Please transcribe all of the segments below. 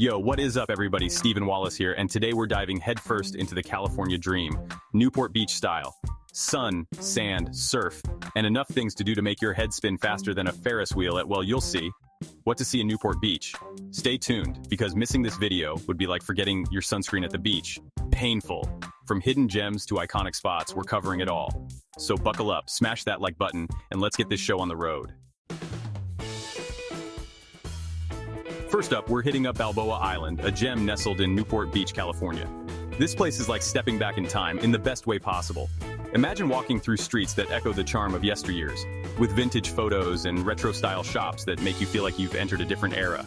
Yo, what is up everybody? Stephen Wallace here, and today we're diving headfirst into the California dream, Newport Beach style. Sun, sand, surf, and enough things to do to make your head spin faster than a Ferris wheel at, well, you'll see. What to see in Newport Beach? Stay tuned, because missing this video would be like forgetting your sunscreen at the beach. Painful. From hidden gems to iconic spots, we're covering it all. So buckle up, smash that like button, and let's get this show on the road. First up, we're hitting up Balboa Island, a gem nestled in Newport Beach, California. This place is like stepping back in time in the best way possible. Imagine walking through streets that echo the charm of yesteryears, with vintage photos and retro-style shops that make you feel like you've entered a different era.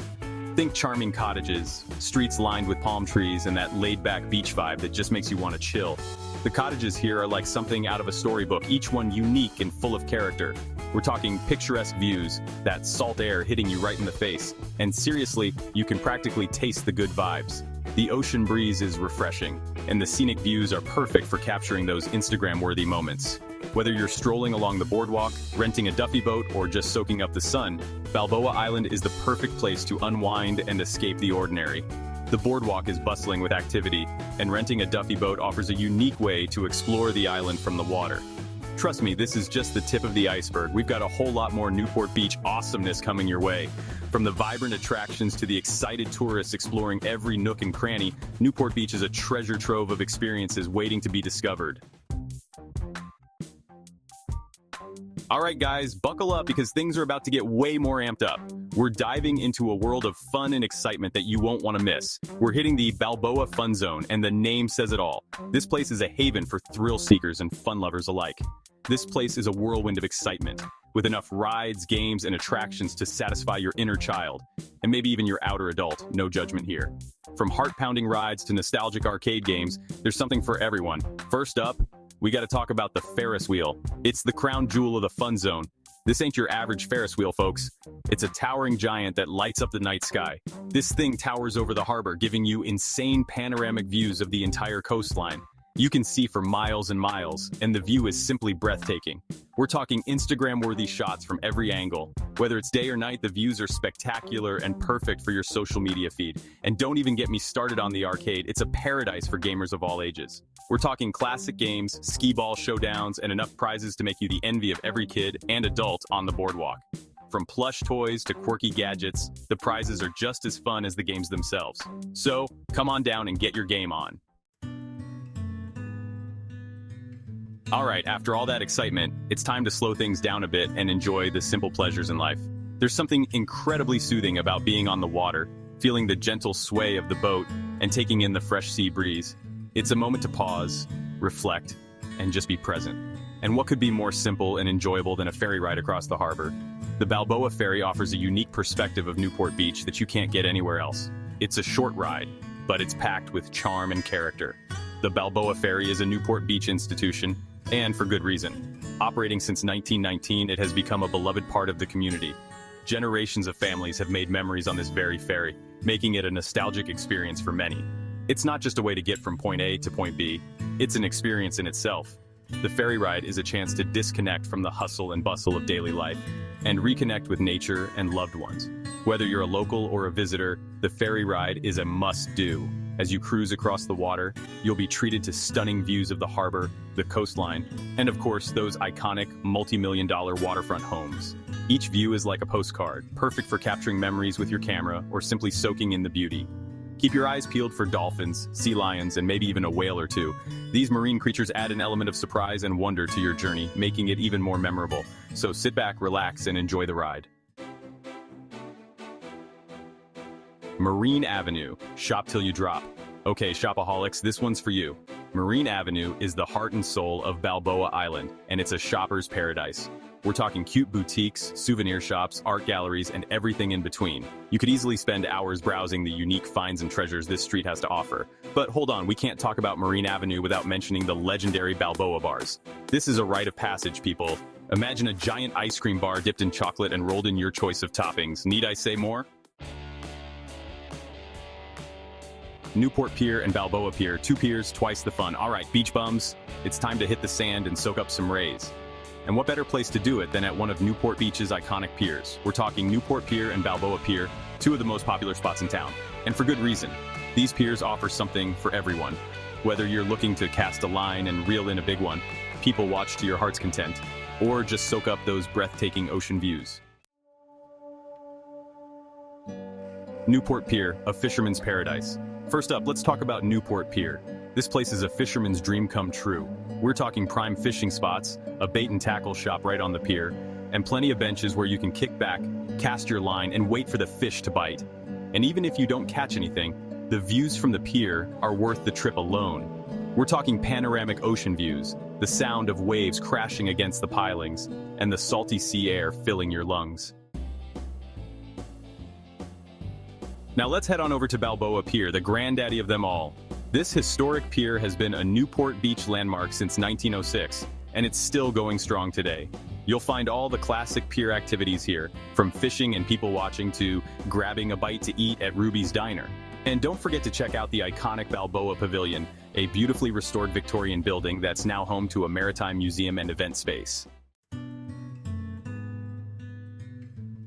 Think charming cottages, streets lined with palm trees, and that laid-back beach vibe that just makes you want to chill. The cottages here are like something out of a storybook, each one unique and full of character. We're talking picturesque views, that salt air hitting you right in the face, and seriously, you can practically taste the good vibes. The ocean breeze is refreshing, and the scenic views are perfect for capturing those Instagram-worthy moments. Whether you're strolling along the boardwalk, renting a duffy boat, or just soaking up the sun, Balboa Island is the perfect place to unwind and escape the ordinary. The boardwalk is bustling with activity, and renting a duffy boat offers a unique way to explore the island from the water. Trust me, this is just the tip of the iceberg. We've got a whole lot more Newport Beach awesomeness coming your way. From the vibrant attractions to the excited tourists exploring every nook and cranny, Newport Beach is a treasure trove of experiences waiting to be discovered. Alright guys, buckle up because things are about to get way more amped up. We're diving into a world of fun and excitement that you won't want to miss. We're hitting the Balboa Fun Zone, and the name says it all. This place is a haven for thrill seekers and fun lovers alike. This place is a whirlwind of excitement, with enough rides, games, and attractions to satisfy your inner child, and maybe even your outer adult, no judgment here. From heart-pounding rides to nostalgic arcade games, there's something for everyone. First up, we gotta talk about the Ferris wheel. It's the crown jewel of the fun zone. This ain't your average Ferris wheel, folks. It's a towering giant that lights up the night sky. This thing towers over the harbor, giving you insane panoramic views of the entire coastline. You can see for miles and miles, and the view is simply breathtaking. We're talking Instagram-worthy shots from every angle. Whether it's day or night, the views are spectacular and perfect for your social media feed. And don't even get me started on the arcade. It's a paradise for gamers of all ages. We're talking classic games, skee-ball showdowns, and enough prizes to make you the envy of every kid and adult on the boardwalk. From plush toys to quirky gadgets, the prizes are just as fun as the games themselves. So, come on down and get your game on. Alright, after all that excitement, it's time to slow things down a bit and enjoy the simple pleasures in life. There's something incredibly soothing about being on the water, feeling the gentle sway of the boat, and taking in the fresh sea breeze. It's a moment to pause, reflect, and just be present. And what could be more simple and enjoyable than a ferry ride across the harbor? The Balboa Ferry offers a unique perspective of Newport Beach that you can't get anywhere else. It's a short ride, but it's packed with charm and character. The Balboa Ferry is a Newport Beach institution, and for good reason. Operating since 1919, it has become a beloved part of the community. Generations of families have made memories on this very ferry, making it a nostalgic experience for many. It's not just a way to get from point A to point B, it's an experience in itself. The ferry ride is a chance to disconnect from the hustle and bustle of daily life and reconnect with nature and loved ones. Whether you're a local or a visitor, the ferry ride is a must-do. As you cruise across the water, you'll be treated to stunning views of the harbor, the coastline, and of course, those iconic multi-million-dollar waterfront homes. Each view is like a postcard, perfect for capturing memories with your camera or simply soaking in the beauty. Keep your eyes peeled for dolphins, sea lions, and maybe even a whale or two. These marine creatures add an element of surprise and wonder to your journey, making it even more memorable. So sit back, relax, and enjoy the ride. Marine Avenue, shop till you drop. Okay, shopaholics, this one's for you. Marine Avenue is the heart and soul of Balboa Island, and it's a shopper's paradise. We're talking cute boutiques, souvenir shops, art galleries, and everything in between. You could easily spend hours browsing the unique finds and treasures this street has to offer. But hold on, we can't talk about Marine Avenue without mentioning the legendary Balboa bars. This is a rite of passage, people. Imagine a giant ice cream bar dipped in chocolate and rolled in your choice of toppings. Need I say more? Newport Pier and Balboa Pier, two piers, twice the fun. Alright, beach bums, it's time to hit the sand and soak up some rays. And what better place to do it than at one of Newport Beach's iconic piers? We're talking Newport Pier and Balboa Pier, two of the most popular spots in town. And for good reason. These piers offer something for everyone. Whether you're looking to cast a line and reel in a big one, people watch to your heart's content, or just soak up those breathtaking ocean views. Newport Pier, a fisherman's paradise. First up, let's talk about Newport Pier. This place is a fisherman's dream come true. We're talking prime fishing spots, a bait and tackle shop right on the pier, and plenty of benches where you can kick back, cast your line, and wait for the fish to bite. And even if you don't catch anything, the views from the pier are worth the trip alone. We're talking panoramic ocean views, the sound of waves crashing against the pilings, and the salty sea air filling your lungs. Now let's head on over to Balboa Pier, the granddaddy of them all. This historic pier has been a Newport Beach landmark since 1906, and it's still going strong today. You'll find all the classic pier activities here, from fishing and people watching to grabbing a bite to eat at Ruby's Diner. And don't forget to check out the iconic Balboa Pavilion, a beautifully restored Victorian building that's now home to a maritime museum and event space.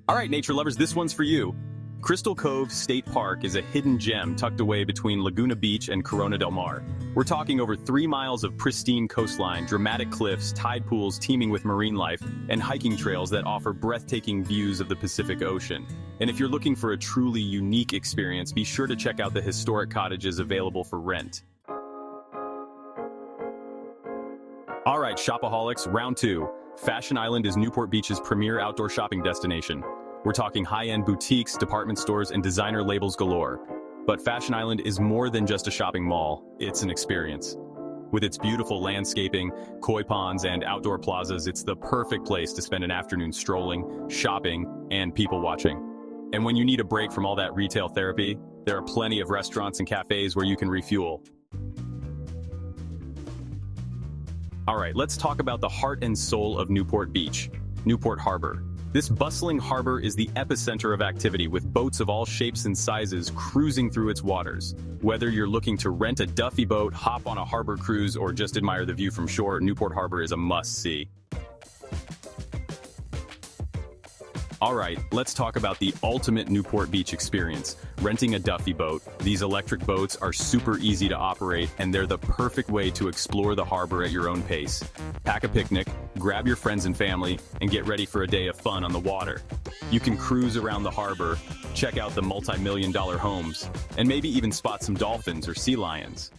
All right, nature lovers, this one's for you. Crystal Cove State Park is a hidden gem tucked away between Laguna Beach and Corona del Mar. We're talking over 3 miles of pristine coastline, dramatic cliffs, tide pools teeming with marine life, and hiking trails that offer breathtaking views of the Pacific Ocean. And if you're looking for a truly unique experience, be sure to check out the historic cottages available for rent. All right, shopaholics, round 2. Fashion Island is Newport Beach's premier outdoor shopping destination. We're talking high-end boutiques, department stores, and designer labels galore. But Fashion Island is more than just a shopping mall, it's an experience. With its beautiful landscaping, koi ponds, and outdoor plazas, it's the perfect place to spend an afternoon strolling, shopping, and people watching. And when you need a break from all that retail therapy, there are plenty of restaurants and cafes where you can refuel. All right, let's talk about the heart and soul of Newport Beach, Newport Harbor. This bustling harbor is the epicenter of activity, with boats of all shapes and sizes cruising through its waters. Whether you're looking to rent a Duffy boat, hop on a harbor cruise, or just admire the view from shore, Newport Harbor is a must-see. All right, let's talk about the ultimate Newport Beach experience, renting a Duffy boat. These electric boats are super easy to operate, and they're the perfect way to explore the harbor at your own pace. Pack a picnic, grab your friends and family, and get ready for a day of fun on the water. You can cruise around the harbor, check out the multi-million-dollar homes, and maybe even spot some dolphins or sea lions.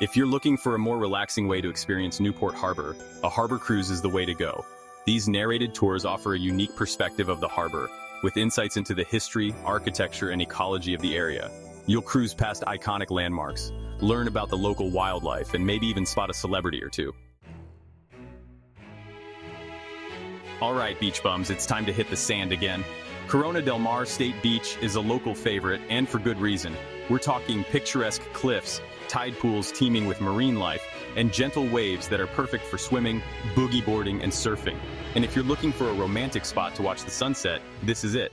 If you're looking for a more relaxing way to experience Newport Harbor, a harbor cruise is the way to go. These narrated tours offer a unique perspective of the harbor, with insights into the history, architecture, and ecology of the area. You'll cruise past iconic landmarks, learn about the local wildlife, and maybe even spot a celebrity or two. All right, beach bums, it's time to hit the sand again. Corona del Mar State Beach is a local favorite, and for good reason. We're talking picturesque cliffs, tide pools teeming with marine life, and gentle waves that are perfect for swimming, boogie boarding, and surfing. And if you're looking for a romantic spot to watch the sunset, this is it.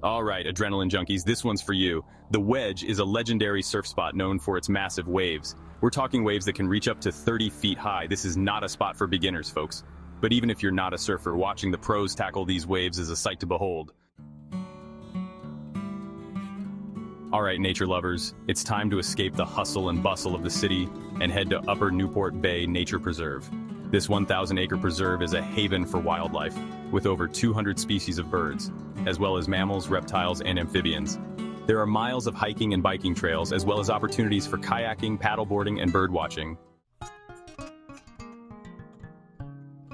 All right, adrenaline junkies, this one's for you. The Wedge is a legendary surf spot known for its massive waves. We're talking waves that can reach up to 30 feet high. This is not a spot for beginners, folks. But even if you're not a surfer, watching the pros tackle these waves is a sight to behold. All right, nature lovers, it's time to escape the hustle and bustle of the city and head to Upper Newport Bay Nature Preserve. This 1,000-acre preserve is a haven for wildlife, with over 200 species of birds, as well as mammals, reptiles, and amphibians. There are miles of hiking and biking trails, as well as opportunities for kayaking, paddleboarding, and birdwatching.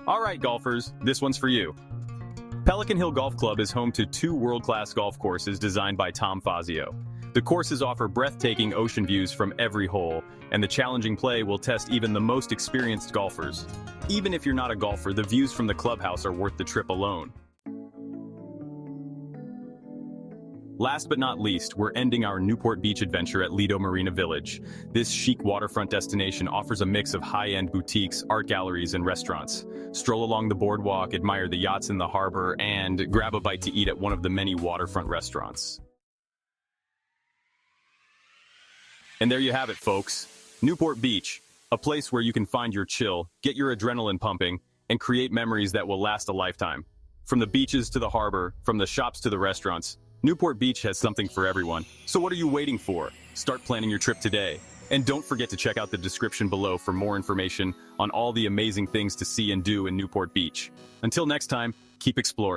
All right, golfers, this one's for you. Pelican Hill Golf Club is home to 2 world-class golf courses designed by Tom Fazio. The courses offer breathtaking ocean views from every hole, and the challenging play will test even the most experienced golfers. Even if you're not a golfer, the views from the clubhouse are worth the trip alone. Last but not least, we're ending our Newport Beach adventure at Lido Marina Village. This chic waterfront destination offers a mix of high-end boutiques, art galleries, and restaurants. Stroll along the boardwalk, admire the yachts in the harbor, and grab a bite to eat at one of the many waterfront restaurants. And there you have it, folks. Newport Beach, a place where you can find your chill, get your adrenaline pumping, and create memories that will last a lifetime. From the beaches to the harbor, from the shops to the restaurants, Newport Beach has something for everyone. So what are you waiting for? Start planning your trip today. And don't forget to check out the description below for more information on all the amazing things to see and do in Newport Beach. Until next time, keep exploring.